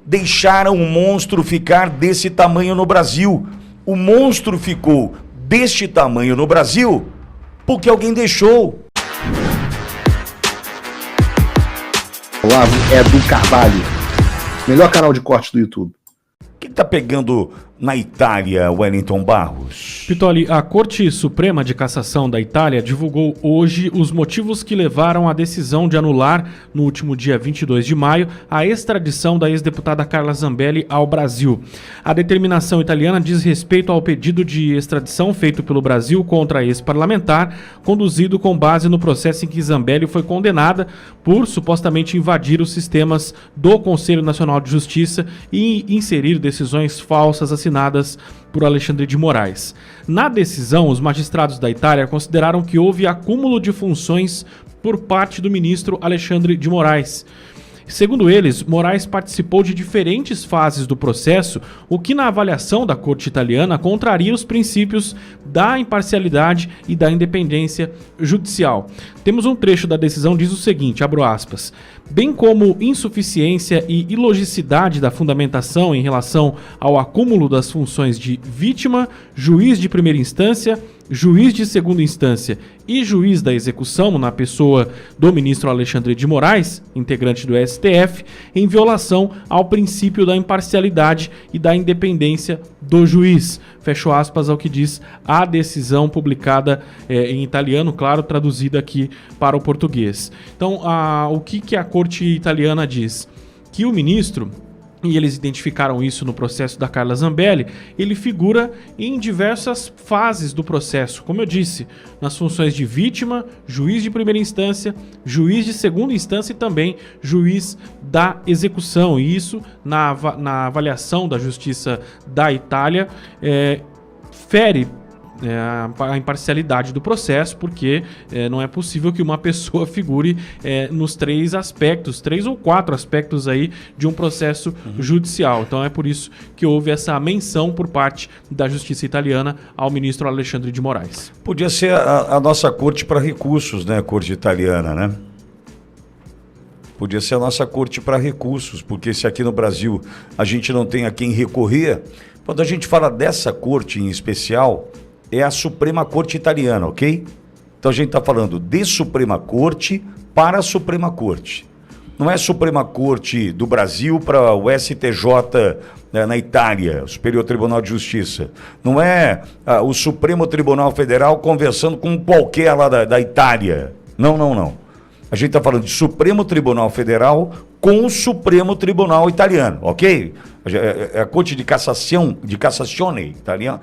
deixaram o monstro ficar desse tamanho no Brasil. O monstro ficou deste tamanho no Brasil porque alguém deixou. Olá, é do Carvalho, melhor canal de corte do YouTube. O que está pegando na Itália, Wellington Barros? Pitoli, a Corte Suprema de Cassação da Itália divulgou hoje os motivos que levaram à decisão de anular, no último dia 22 de maio, a extradição da ex-deputada Carla Zambelli ao Brasil. A determinação italiana diz respeito ao pedido de extradição feito pelo Brasil contra a ex-parlamentar, conduzido com base no processo em que Zambelli foi condenada por supostamente invadir os sistemas do Conselho Nacional de Justiça e inserir decisões falsas assinadas por Alexandre de Moraes. Na decisão, os magistrados da Itália consideraram que houve acúmulo de funções por parte do ministro Alexandre de Moraes. Segundo eles, Moraes participou de diferentes fases do processo, o que na avaliação da Corte italiana contraria os princípios da imparcialidade e da independência judicial. Temos um trecho da decisão, diz o seguinte, abro aspas, bem como insuficiência e ilogicidade da fundamentação em relação ao acúmulo das funções de vítima, juiz de primeira instância, juiz de segunda instância e juiz da execução na pessoa do ministro Alexandre de Moraes, integrante do STF, em violação ao princípio da imparcialidade e da independência do juiz. Fecho aspas ao que diz a decisão publicada em italiano, claro, traduzida aqui para o português. Então, o que a Corte italiana diz? Que o ministro, e eles identificaram isso no processo da Carla Zambelli, ele figura em diversas fases do processo, como eu disse, nas funções de vítima, juiz de primeira instância, juiz de segunda instância e também juiz da execução. E isso, na avaliação da Justiça da Itália, fere a imparcialidade do processo, porque não é possível que uma pessoa figure nos três ou quatro aspectos aí de um processo judicial. Então é por isso que houve essa menção por parte da Justiça italiana ao ministro Alexandre de Moraes. Podia ser a nossa corte para recursos, né? A corte italiana, né? Podia ser a nossa corte para recursos, porque se aqui no Brasil a gente não tem a quem recorrer, quando a gente fala dessa corte em especial, é a Suprema Corte Italiana, ok? Então a gente está falando de Suprema Corte para a Suprema Corte. Não é Suprema Corte do Brasil para o STJ na Itália, o Superior Tribunal de Justiça. Não é o Supremo Tribunal Federal conversando com qualquer lá da Itália. Não. A gente está falando de Supremo Tribunal Federal com o Supremo Tribunal Italiano, ok? É a Corte de Cassazione italiana.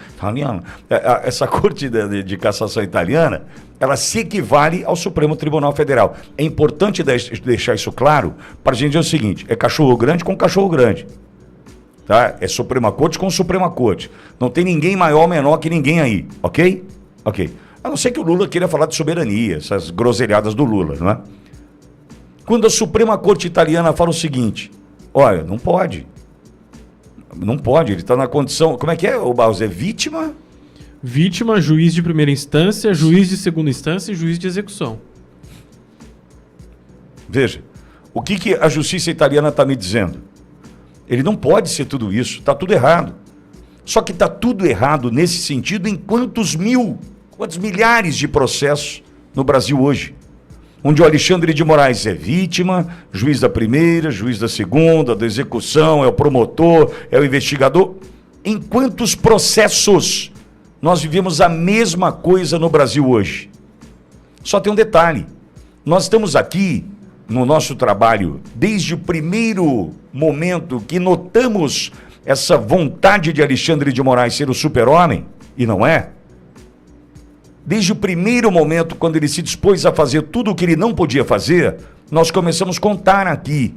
Essa Corte de Cassação italiana, ela se equivale ao Supremo Tribunal Federal. É importante deixar isso claro para a gente dizer o seguinte, é cachorro grande com cachorro grande. Tá? É Suprema Corte com Suprema Corte. Não tem ninguém maior ou menor que ninguém aí, ok? Ok. A não ser que o Lula queira falar de soberania, essas groselhadas do Lula, não é? Quando a Suprema Corte Italiana fala o seguinte, olha, não pode, ele está na condição, como é que é, o Barros, é vítima? Vítima, juiz de primeira instância, juiz de segunda instância e juiz de execução. Veja, o que a justiça italiana está me dizendo? Ele não pode ser tudo isso, está tudo errado. Só que está tudo errado nesse sentido em quantos milhares de processos no Brasil hoje, onde o Alexandre de Moraes é vítima, juiz da primeira, juiz da segunda, da execução, é o promotor, é o investigador. Em quantos processos nós vivemos a mesma coisa no Brasil hoje? Só tem um detalhe, nós estamos aqui no nosso trabalho, desde o primeiro momento que notamos essa vontade de Alexandre de Moraes ser o super-homem, e não é, desde o primeiro momento, quando ele se dispôs a fazer tudo o que ele não podia fazer, nós começamos a contar aqui,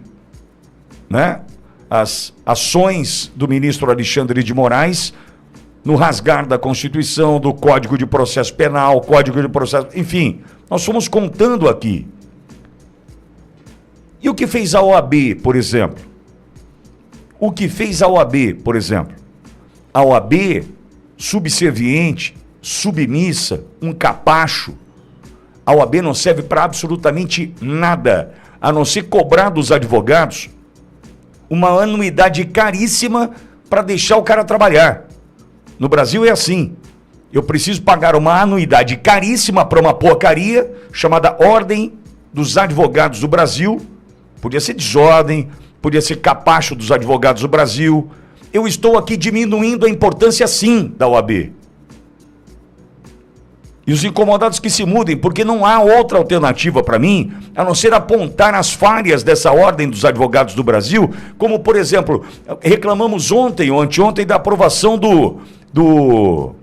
né, as ações do ministro Alexandre de Moraes no rasgar da Constituição, do Código de Processo Penal, Código de Processo... Enfim, nós fomos contando aqui. E o que fez a OAB, por exemplo? A OAB, subserviente, submissa, um capacho. A OAB não serve para absolutamente nada, a não ser cobrar dos advogados uma anuidade caríssima para deixar o cara trabalhar. No Brasil é assim. Eu preciso pagar uma anuidade caríssima para uma porcaria chamada Ordem dos Advogados do Brasil. Podia ser desordem, podia ser capacho dos advogados do Brasil. Eu estou aqui diminuindo a importância, sim, da OAB. E os incomodados que se mudem, porque não há outra alternativa para mim, a não ser apontar as falhas dessa Ordem dos Advogados do Brasil, como, por exemplo, reclamamos ontem ou anteontem da aprovação do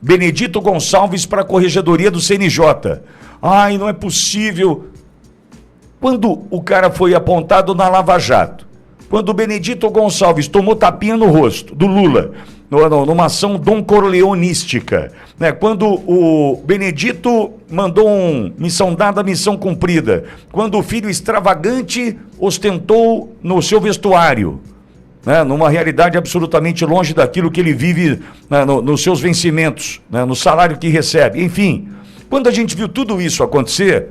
Benedito Gonçalves para a corregedoria do CNJ. Ai, não é possível. Quando o cara foi apontado na Lava Jato, quando o Benedito Gonçalves tomou tapinha no rosto do Lula, numa ação doncorleonística, né? Quando o Benedito mandou missão dada, missão cumprida, quando o filho extravagante ostentou no seu vestuário, né? Numa realidade absolutamente longe daquilo que ele vive, né? Nos seus vencimentos, né? No salário que recebe, enfim. Quando a gente viu tudo isso acontecer,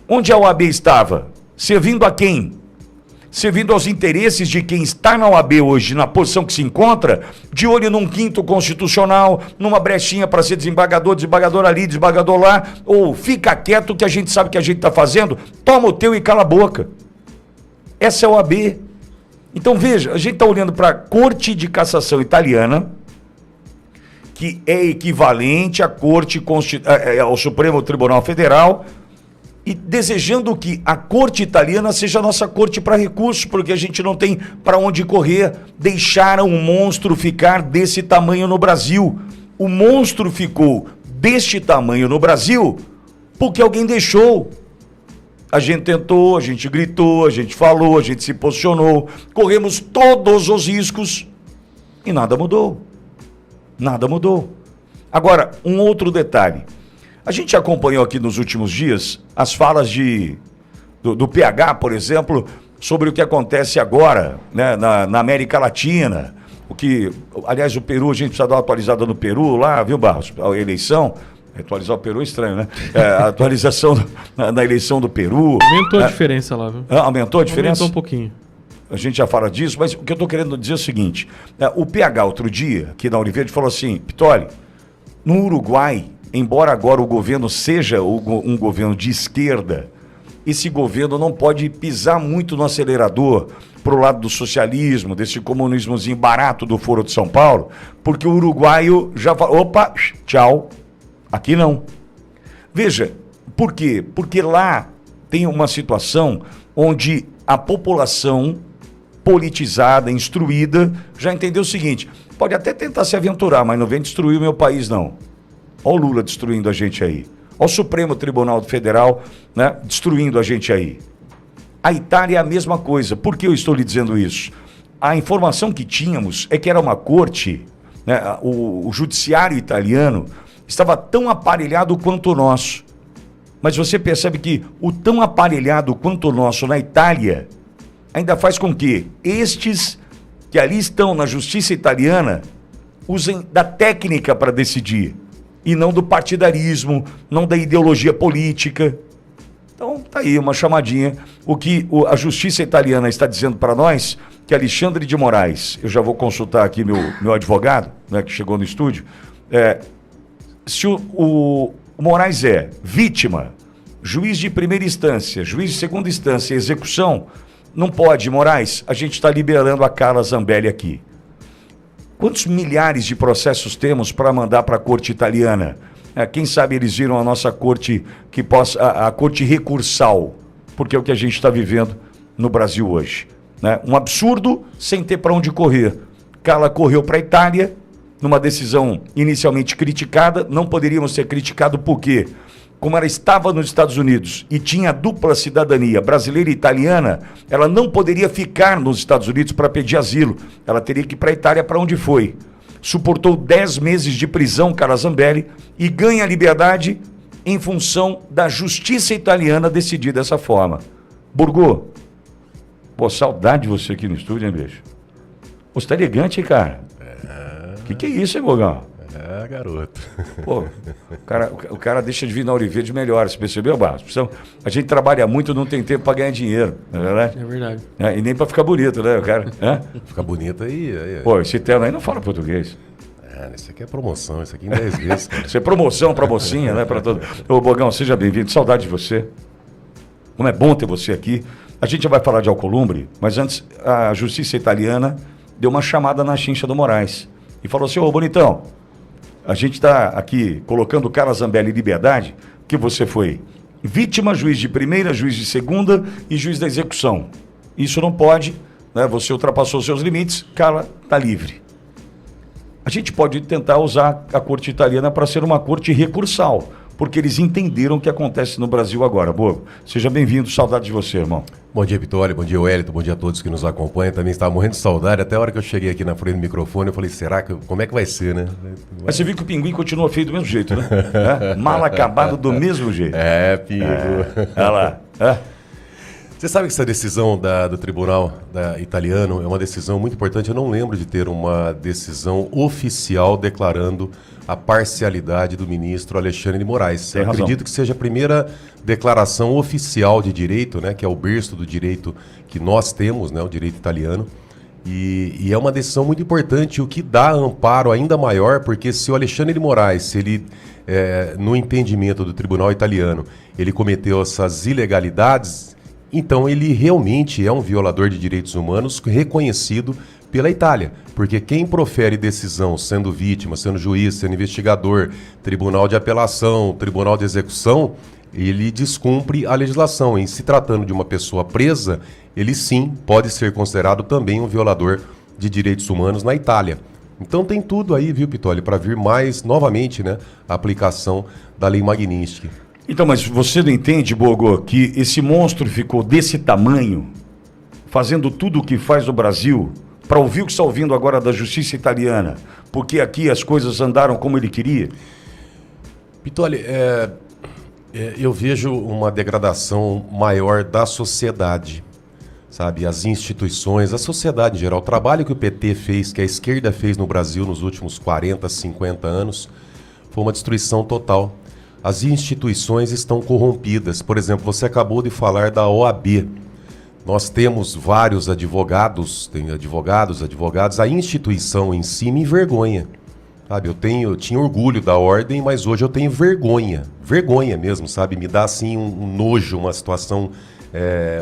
onde a OAB estava? Servindo a quem? Servindo aos interesses de quem está na OAB hoje, na posição que se encontra, de olho num quinto constitucional, numa brechinha para ser desembargador ali, desembargador lá, ou fica quieto que a gente sabe que a gente está fazendo, toma o teu e cala a boca. Essa é a OAB. Então veja, a gente está olhando para a Corte de Cassação italiana, que é equivalente à ao Supremo Tribunal Federal, e desejando que a corte italiana seja a nossa corte para recursos, porque a gente não tem para onde correr. Deixaram o monstro ficar desse tamanho no Brasil. O monstro ficou deste tamanho no Brasil porque alguém deixou. A gente tentou, a gente gritou, a gente falou, a gente se posicionou, corremos todos os riscos e nada mudou. Nada mudou. Agora, um outro detalhe. A gente acompanhou aqui nos últimos dias as falas do PH, por exemplo, sobre o que acontece agora, né, na América Latina. Aliás, o Peru, a gente precisa dar uma atualizada no Peru lá, viu, Barros? A eleição. Atualizar o Peru é estranho, né? A atualização na eleição do Peru. Aumentou a diferença lá, viu? Aumentou a diferença? Aumentou um pouquinho. A gente já fala disso, mas o que eu estou querendo dizer é o seguinte. O PH, outro dia, aqui na Oliveira, falou assim, Pitoli, no Uruguai, embora agora o governo seja um governo de esquerda, esse governo não pode pisar muito no acelerador para o lado do socialismo, desse comunismozinho barato do Foro de São Paulo, porque o uruguaio já fala, opa, tchau, aqui não. Veja, por quê? Porque lá tem uma situação onde a população politizada, instruída, já entendeu o seguinte, pode até tentar se aventurar, mas não vem destruir o meu país, não. Olha o Lula destruindo a gente aí. Olha o Supremo Tribunal Federal, né, destruindo a gente aí. A Itália é a mesma coisa. Por que eu estou lhe dizendo isso? A informação que tínhamos é que era uma corte, né, o judiciário italiano estava tão aparelhado quanto o nosso. Mas você percebe que o tão aparelhado quanto o nosso na Itália ainda faz com que estes que ali estão na justiça italiana usem da técnica para decidir. E não do partidarismo, não da ideologia política. Então, tá aí uma chamadinha. O que a justiça italiana está dizendo para nós, que Alexandre de Moraes, eu já vou consultar aqui meu advogado, né, que chegou no estúdio, se o Moraes é vítima, juiz de primeira instância, juiz de segunda instância, execução, não pode, Moraes, a gente está liberando a Carla Zambelli aqui. Quantos milhares de processos temos para mandar para a corte italiana? Quem sabe eles viram a nossa corte, a corte recursal, porque é o que a gente está vivendo no Brasil hoje. Né? Um absurdo sem ter para onde correr. Carla correu para a Itália, numa decisão inicialmente criticada, não poderíamos ser criticados por quê? Como ela estava nos Estados Unidos e tinha dupla cidadania brasileira e italiana, ela não poderia ficar nos Estados Unidos para pedir asilo. Ela teria que ir para a Itália, para onde foi. Suportou 10 meses de prisão, Carla Zambelli, e ganha liberdade em função da justiça italiana decidir dessa forma. Burgô, pô, saudade de você aqui no estúdio, hein, beijo? Você tá elegante, hein, cara? Que é isso, hein, Bogão? É, garoto. Pô, o cara deixa de vir na Ouro Verde melhor, você percebeu, Barros? A gente trabalha muito, não tem tempo para ganhar dinheiro, não é verdade? É verdade. E nem para ficar bonito, né, o cara? Fica bonito aí. Pô, esse terno aí não fala português. Isso aqui é promoção, isso aqui em 10 vezes. Cara. Isso é promoção para mocinha, né? Para todo. Ô, Bogão, seja bem-vindo. Saudade de você. Como é bom ter você aqui. A gente já vai falar de Alcolumbre, mas antes a justiça italiana deu uma chamada na Chincha do Moraes e falou assim: ô, bonitão, a gente está aqui colocando o Carla Zambelli em liberdade, que você foi vítima, juiz de primeira, juiz de segunda e juiz da execução. Isso não pode, né? Você ultrapassou seus limites, Carla está livre. A gente pode tentar usar a corte italiana para ser uma corte recursal, porque eles entenderam o que acontece no Brasil agora. Boa, seja bem-vindo, saudade de você, irmão. Bom dia, Vitória, bom dia, Wellington, bom dia a todos que nos acompanham. Também estava morrendo de saudade, até a hora que eu cheguei aqui na frente do microfone, eu falei, como é que vai ser, né? Mas você viu que o Pinguim continua feio do mesmo jeito, né? Mal acabado do mesmo jeito. Pinguim. Olha lá. Você sabe que essa decisão do tribunal italiano é uma decisão muito importante. Eu não lembro de ter uma decisão oficial declarando a parcialidade do ministro Alexandre de Moraes. Eu acredito que seja a primeira declaração oficial de direito, né, que é o berço do direito que nós temos, né, o direito italiano. E é uma decisão muito importante, o que dá amparo ainda maior, porque se o Alexandre de Moraes, se ele, no entendimento do tribunal italiano, ele cometeu essas ilegalidades, então ele realmente é um violador de direitos humanos reconhecido pela Itália, porque quem profere decisão sendo vítima, sendo juiz, sendo investigador, tribunal de apelação, tribunal de execução, ele descumpre a legislação. Em se tratando de uma pessoa presa, ele sim pode ser considerado também um violador de direitos humanos na Itália. Então tem tudo aí, viu, Pitoli, para vir mais novamente, né, a aplicação da Lei Magnitsky. Então, mas você não entende, Bogo, que esse monstro ficou desse tamanho, fazendo tudo o que faz no Brasil, para ouvir o que está ouvindo agora da justiça italiana, porque aqui as coisas andaram como ele queria? Pitoli, eu vejo uma degradação maior da sociedade, sabe? As instituições, a sociedade em geral. O trabalho que o PT fez, que a esquerda fez no Brasil nos últimos 40, 50 anos, foi uma destruição total. As instituições estão corrompidas. Por exemplo, você acabou de falar da OAB. Nós temos vários advogados, advogados. A instituição em si me envergonha. Sabe, eu tinha orgulho da ordem, mas hoje eu tenho vergonha. Vergonha mesmo, sabe? Me dá assim um nojo, uma situação,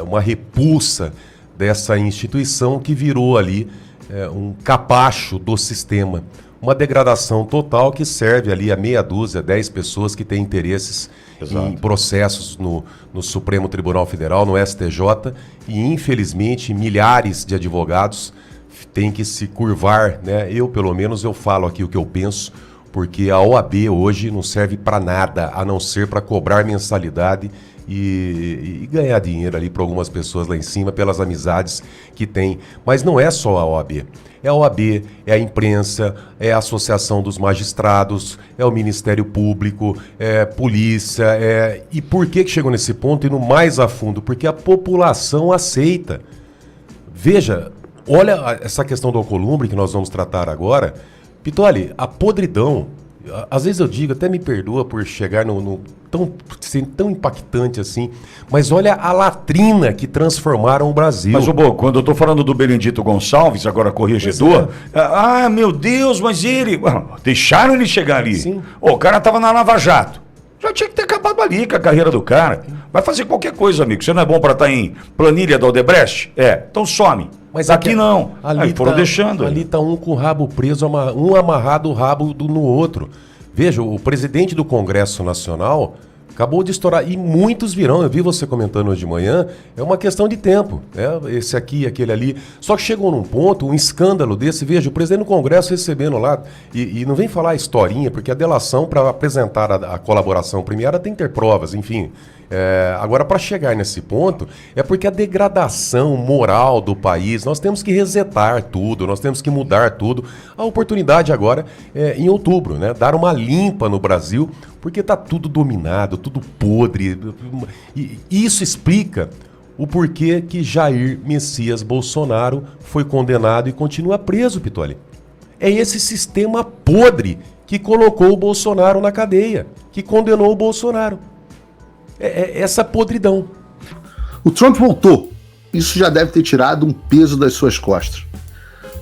uma repulsa dessa instituição que virou ali um capacho do sistema. Uma degradação total que serve ali a meia dúzia, 10 pessoas que têm interesses em processos no Supremo Tribunal Federal, no STJ, e infelizmente milhares de advogados têm que se curvar, né? Eu, pelo menos, eu falo aqui o que eu penso, porque a OAB hoje não serve para nada, a não ser para cobrar mensalidade e ganhar dinheiro ali para algumas pessoas lá em cima, pelas amizades que tem. Mas não é só a OAB. É a OAB, é a imprensa, é a Associação dos Magistrados, é o Ministério Público, é polícia. E por que chegou nesse ponto? Indo mais a fundo, porque a população aceita. Veja, olha essa questão do Alcolumbre que nós vamos tratar agora. Pitoli, a podridão, às vezes eu digo, até me perdoa por chegar ser tão impactante assim, mas olha a latrina que transformaram o Brasil. Mas, quando eu tô falando do Benedito Gonçalves, agora corregedor, meu Deus, mas deixaram ele chegar ali. Sim. O cara tava na Lava Jato. Já tinha que ter acabado ali com a carreira do cara. Vai fazer qualquer coisa, amigo. Você não é bom para estar em planilha da Odebrecht? Então some. Mas aqui não. Aí foram deixando. Ali tá um com o rabo preso, um amarrado o rabo no outro. Veja, o presidente do Congresso Nacional acabou de estourar, e muitos virão. Eu vi você comentando hoje de manhã, é uma questão de tempo, né? Esse aqui, aquele ali. Só que chegou num ponto, um escândalo desse, veja, o presidente do Congresso recebendo lá, e não vem falar historinha, porque a delação, para apresentar a colaboração premiada, tem que ter provas, enfim. Agora, para chegar nesse ponto, é porque a degradação moral do país, nós temos que resetar tudo, nós temos que mudar tudo. A oportunidade agora é em outubro, né? Dar uma limpa no Brasil, porque está tudo dominado, tudo podre. E isso explica o porquê que Jair Messias Bolsonaro foi condenado e continua preso, Pitoli. É esse sistema podre que colocou o Bolsonaro na cadeia, que condenou o Bolsonaro. É essa podridão. O Trump voltou. Isso já deve ter tirado um peso das suas costas.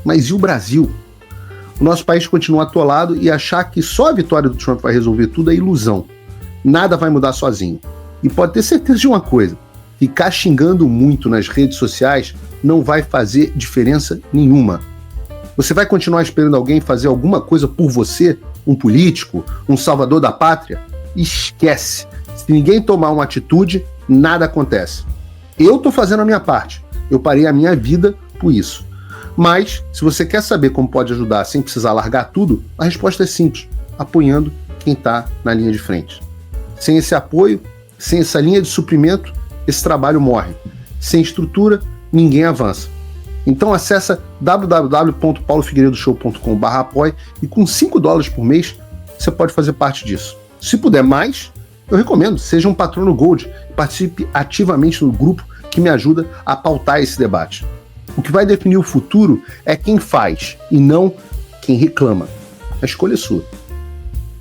Mas e o Brasil? O nosso país continua atolado e achar que só a vitória do Trump vai resolver tudo é ilusão. Nada vai mudar sozinho. E pode ter certeza de uma coisa: ficar xingando muito nas redes sociais não vai fazer diferença nenhuma. Você vai continuar esperando alguém fazer alguma coisa por você? Um político? Um salvador da pátria? Esquece. Se ninguém tomar uma atitude, nada acontece. Eu tô fazendo a minha parte. Eu parei a minha vida por isso. Mas, se você quer saber como pode ajudar sem precisar largar tudo, a resposta é simples: apoiando quem está na linha de frente. Sem esse apoio, sem essa linha de suprimento, esse trabalho morre. Sem estrutura, ninguém avança. Então acessa www.paulofigueiredoshow.com/apoie e com $5 por mês você pode fazer parte disso. Se puder mais, eu recomendo, seja um patrono Gold e participe ativamente no grupo que me ajuda a pautar esse debate. O que vai definir o futuro é quem faz e não quem reclama. A escolha é sua.